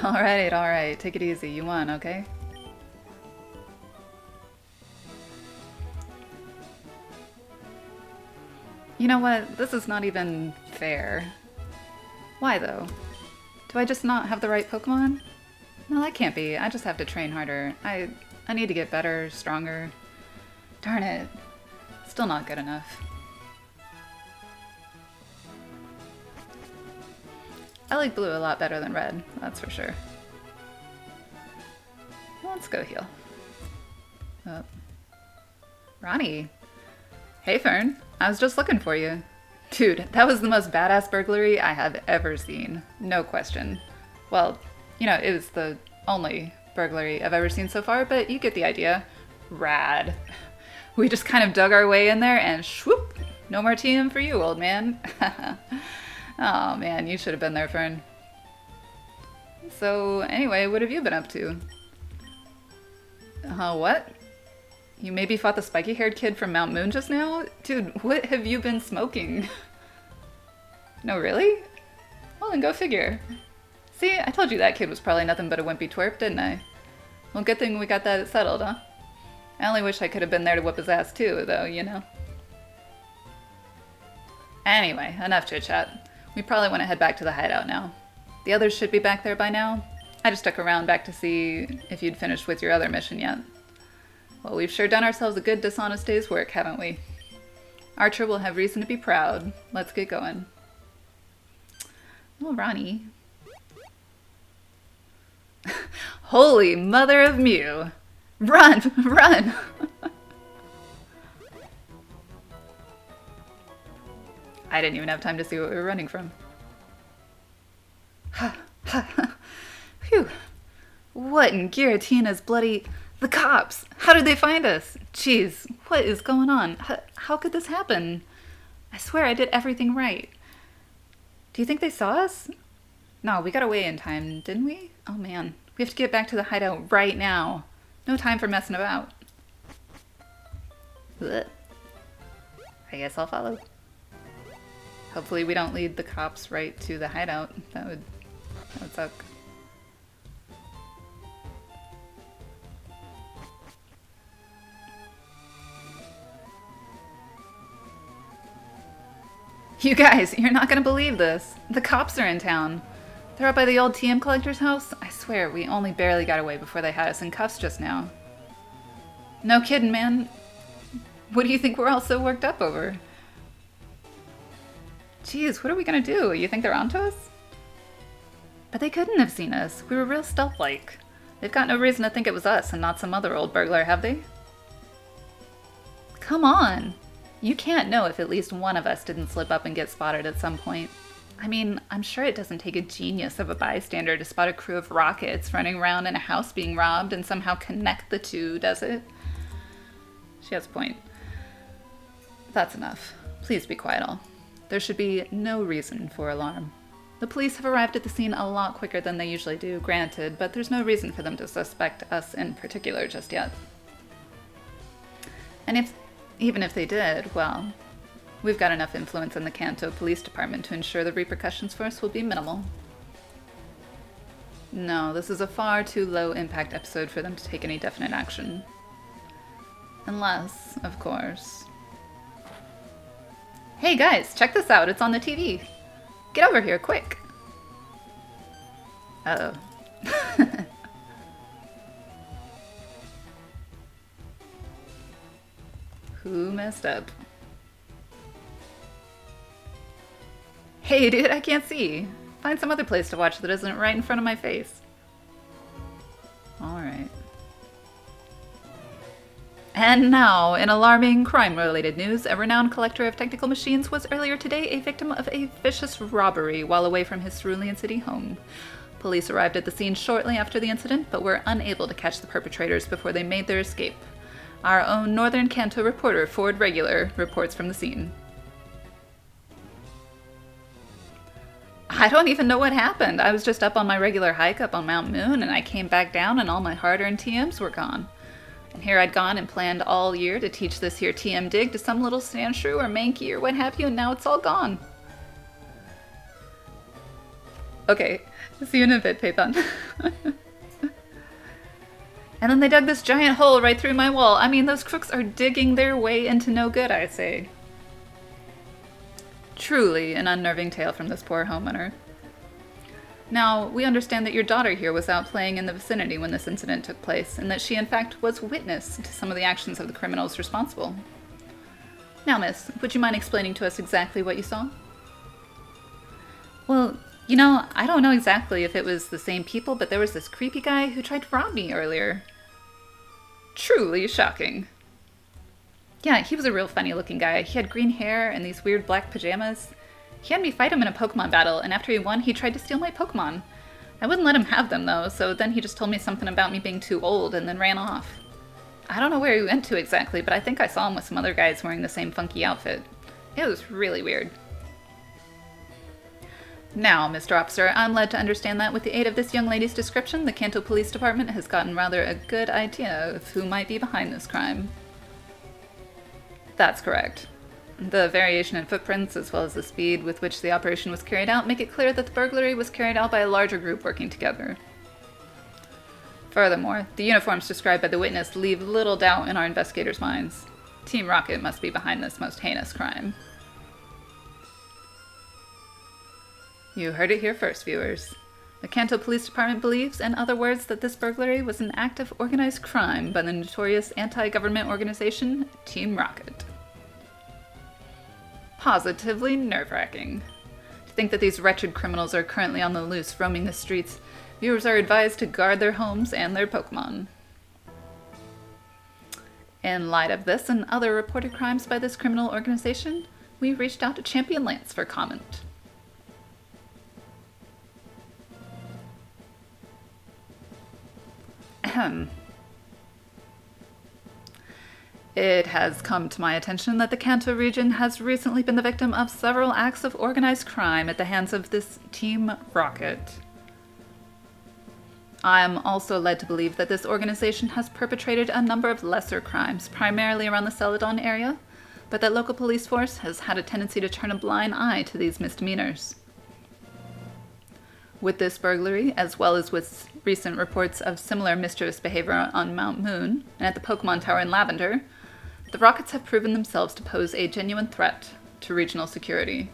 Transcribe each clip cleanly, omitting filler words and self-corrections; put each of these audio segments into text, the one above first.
Alright. Take it easy. You won, okay? You know what? This is not even fair. Why though? Do I just not have the right Pokemon? No, that can't be. I just have to train harder. I need to get better, stronger. Darn it. Still not good enough. I like blue a lot better than red, that's for sure. Let's go heal. Oh. Ronnie. Hey Fern, I was just looking for you. Dude, that was the most badass burglary I have ever seen. No question. Well, you know, it was the only burglary I've ever seen so far, but you get the idea. Rad. We just kind of dug our way in there and swoop! No more TM for you, old man. Oh man, you should have been there, Fern. So, anyway, what have you been up to? What? You maybe fought the spiky-haired kid from Mount Moon just now? Dude, what have you been smoking? No, really? Well, then go figure. See, I told you that kid was probably nothing but a wimpy twerp, didn't I? Well, good thing we got that settled, huh? I only wish I could have been there to whip his ass too, though, you know? Anyway, enough chit-chat. We probably want to head back to the hideout now. The others should be back there by now. I just stuck around back to see if you'd finished with your other mission yet. Well, we've sure done ourselves a good dishonest day's work, haven't we? Archer will have reason to be proud. Let's get going. Oh, Ronnie. Holy mother of Mew! Run! Run! I didn't even have time to see what we were running from. Phew. What in Giratina's bloody... The cops! How did they find us? Jeez, what is going on? How could this happen? I swear I did everything right. Do you think they saw us? No, we got away in time, didn't we? Oh man, we have to get back to the hideout right now. No time for messing about. Blech. I guess I'll follow. Hopefully we don't lead the cops right to the hideout. That would suck. You guys, you're not gonna believe this. The cops are in town. They're up by the old TM collector's house. I swear, we only barely got away before they had us in cuffs just now. No kidding, man. What do you think we're all so worked up over? Jeez, what are we gonna do? You think they're onto us? But they couldn't have seen us. We were real stealth-like. They've got no reason to think it was us and not some other old burglar, have they? Come on! You can't know if at least one of us didn't slip up and get spotted at some point. I mean, I'm sure it doesn't take a genius of a bystander to spot a crew of rockets running around in a house being robbed and somehow connect the two, does it? She has a point. That's enough. Please be quiet all. There should be no reason for alarm. The police have arrived at the scene a lot quicker than they usually do, granted, but there's no reason for them to suspect us in particular just yet. And even if they did, well, we've got enough influence in the Kanto Police Department to ensure the repercussions for us will be minimal. No, this is a far too low-impact episode for them to take any definite action. Unless, of course... Hey guys, check this out, it's on the TV! Get over here, quick! Uh-oh. Who messed up? Hey dude, I can't see. Find some other place to watch that isn't right in front of my face. Alright. And now, in alarming crime-related news, a renowned collector of technical machines was earlier today a victim of a vicious robbery while away from his Cerulean City home. Police arrived at the scene shortly after the incident, but were unable to catch the perpetrators before they made their escape. Our own Northern Kanto reporter, Ford Regular, reports from the scene. I don't even know what happened. I was just up on my regular hike up on Mount Moon, and I came back down and all my hard-earned TMs were gone. And here I'd gone and planned all year to teach this here TM dig to some little Sandshrew or Mankey or what have you, and now it's all gone. Okay, see you in a bit, Python. And then they dug this giant hole right through my wall. I mean, those crooks are digging their way into no good, I say. Truly an unnerving tale from this poor homeowner. Now, we understand that your daughter here was out playing in the vicinity when this incident took place, and that she in fact was witness to some of the actions of the criminals responsible. Now, miss, would you mind explaining to us exactly what you saw? Well, you know, I don't know exactly if it was the same people, but there was this creepy guy who tried to rob me earlier. Truly shocking. Yeah, he was a real funny looking guy. He had green hair and these weird black pajamas. He had me fight him in a Pokemon battle, and after he won, he tried to steal my Pokemon. I wouldn't let him have them, though, so then he just told me something about me being too old and then ran off. I don't know where he went to exactly, but I think I saw him with some other guys wearing the same funky outfit. It was really weird. Now, Mr. Officer, I'm led to understand that with the aid of this young lady's description, the Kanto Police Department has gotten rather a good idea of who might be behind this crime. That's correct. The variation in footprints, as well as the speed with which the operation was carried out, make it clear that the burglary was carried out by a larger group working together. Furthermore, the uniforms described by the witness leave little doubt in our investigators' minds. Team Rocket must be behind this most heinous crime. You heard it here first, viewers. The Kanto Police Department believes, in other words, that this burglary was an act of organized crime by the notorious anti-government organization, Team Rocket. Positively nerve-wracking. To think that these wretched criminals are currently on the loose, roaming the streets, viewers are advised to guard their homes and their Pokemon. In light of this and other reported crimes by this criminal organization, we reached out to Champion Lance for comment. Ahem. It has come to my attention that the Kanto region has recently been the victim of several acts of organized crime at the hands of this Team Rocket. I am also led to believe that this organization has perpetrated a number of lesser crimes, primarily around the Celadon area, but that local police force has had a tendency to turn a blind eye to these misdemeanors. With this burglary, as well as with recent reports of similar mischievous behavior on Mount Moon and at the Pokemon Tower in Lavender, the Rockets have proven themselves to pose a genuine threat to regional security.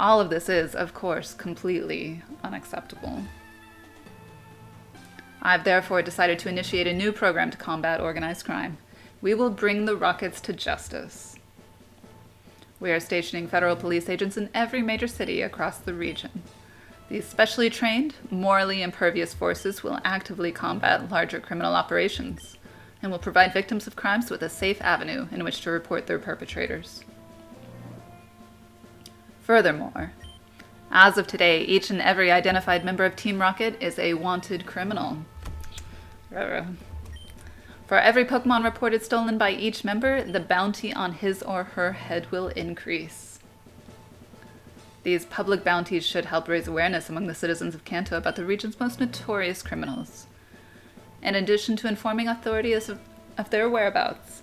All of this is, of course, completely unacceptable. I've therefore decided to initiate a new program to combat organized crime. We will bring the Rockets to justice. We are stationing federal police agents in every major city across the region. These specially trained, morally impervious forces will actively combat larger criminal operations and will provide victims of crimes with a safe avenue in which to report their perpetrators. Furthermore, as of today, each and every identified member of Team Rocket is a wanted criminal. For every Pokemon reported stolen by each member, the bounty on his or her head will increase. These public bounties should help raise awareness among the citizens of Kanto about the region's most notorious criminals. In addition to informing authorities of their whereabouts,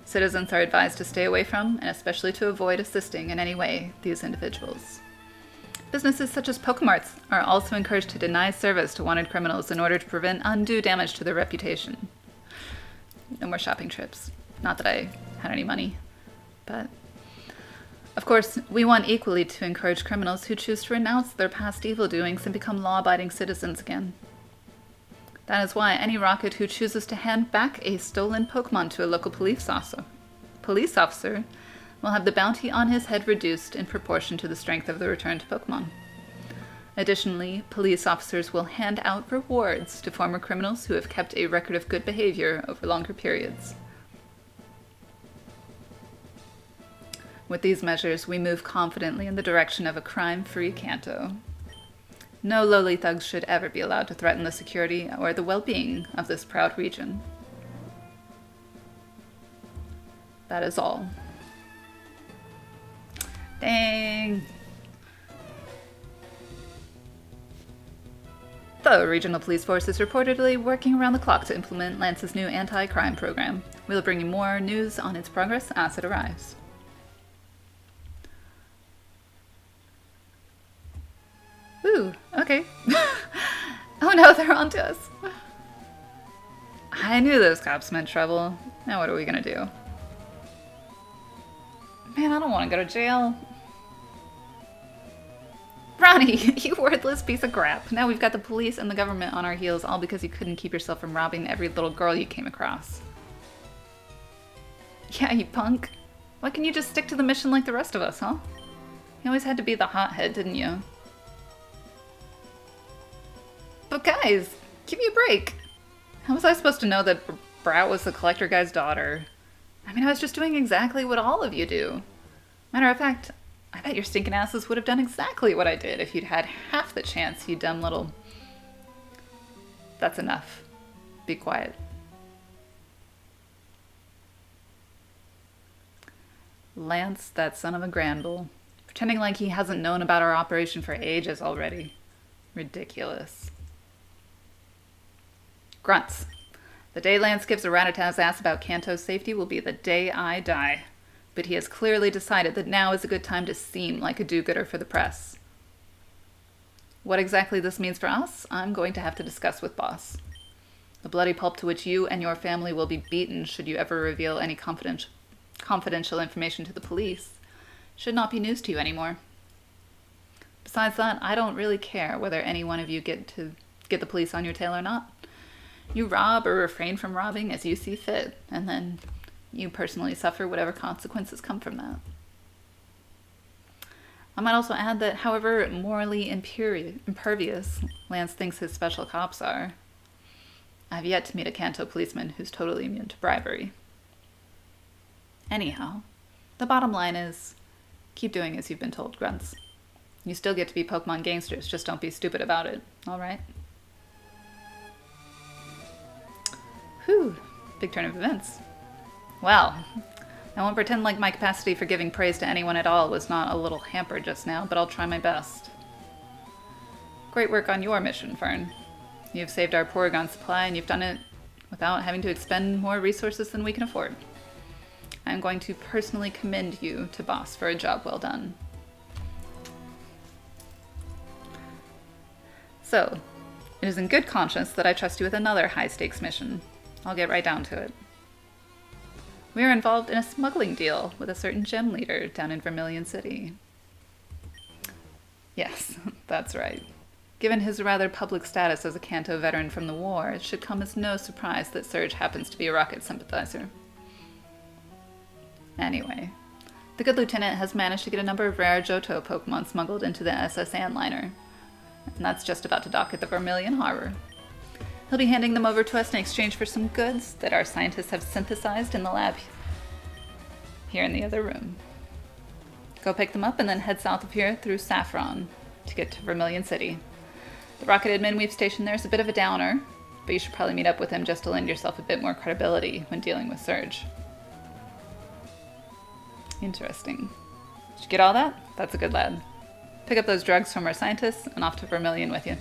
citizens are advised to stay away from, and especially to avoid assisting in any way, these individuals. Businesses such as Pokemarts are also encouraged to deny service to wanted criminals in order to prevent undue damage to their reputation. No more shopping trips. Not that I had any money, but... Of course, we want equally to encourage criminals who choose to renounce their past evil doings and become law-abiding citizens again. That is why any Rocket who chooses to hand back a stolen Pokemon to a local police officer will have the bounty on his head reduced in proportion to the strength of the returned Pokemon. Additionally, police officers will hand out rewards to former criminals who have kept a record of good behavior over longer periods. With these measures, we move confidently in the direction of a crime-free Kanto. No lowly thugs should ever be allowed to threaten the security or the well-being of this proud region. That is all. Dang. The regional police force is reportedly working around the clock to implement Lance's new anti-crime program. We'll bring you more news on its progress as it arrives. Ooh, okay. Oh no, they're onto us. I knew those cops meant trouble. Now what are we gonna do? Man, I don't want to go to jail. Ronnie, you worthless piece of crap. Now we've got the police and the government on our heels all because you couldn't keep yourself from robbing every little girl you came across. Yeah, you punk. Why can't you just stick to the mission like the rest of us, huh? You always had to be the hothead, didn't you? But guys, give me a break. How was I supposed to know that Brat was the collector guy's daughter? I mean, I was just doing exactly what all of you do. Matter of fact, I bet your stinking asses would have done exactly what I did if you'd had half the chance, you dumb little... That's enough. Be quiet. Lance, that son of a Granville. Pretending like he hasn't known about our operation for ages already. Ridiculous. Grunts. The day Lance gives a rat-a-tat's ass about Kanto's safety will be the day I die. But he has clearly decided that now is a good time to seem like a do-gooder for the press. What exactly this means for us, I'm going to have to discuss with Boss. The bloody pulp to which you and your family will be beaten should you ever reveal any confidential information to the police should not be news to you anymore. Besides that, I don't really care whether any one of you get the police on your tail or not. You rob or refrain from robbing as you see fit, and then you personally suffer whatever consequences come from that. I might also add that however morally impervious Lance thinks his special cops are, I've yet to meet a Kanto policeman who's totally immune to bribery. Anyhow, the bottom line is, keep doing as you've been told, Grunts. You still get to be Pokemon gangsters, just don't be stupid about it, alright? Whew, big turn of events. Well, I won't pretend like my capacity for giving praise to anyone at all was not a little hampered just now, but I'll try my best. Great work on your mission, Fern. You've saved our Porygon supply, and you've done it without having to expend more resources than we can afford. I'm going to personally commend you to Boss for a job well done. So, it is in good conscience that I trust you with another high-stakes mission. I'll get right down to it. We are involved in a smuggling deal with a certain gem leader down in Vermilion City. Yes, that's right. Given his rather public status as a Kanto veteran from the war, it should come as no surprise that Surge happens to be a Rocket sympathizer. Anyway, the good lieutenant has managed to get a number of rare Johto Pokemon smuggled into the SS Sandliner, and that's just about to dock at the Vermilion Harbor. He'll be handing them over to us in exchange for some goods that our scientists have synthesized in the lab here in the other room. Go pick them up and then head south of here through Saffron to get to Vermilion City. The rocket admin we've stationed there is a bit of a downer, but you should probably meet up with him just to lend yourself a bit more credibility when dealing with Surge. Interesting. Did you get all that? That's a good lad. Pick up those drugs from our scientists and off to Vermilion with you.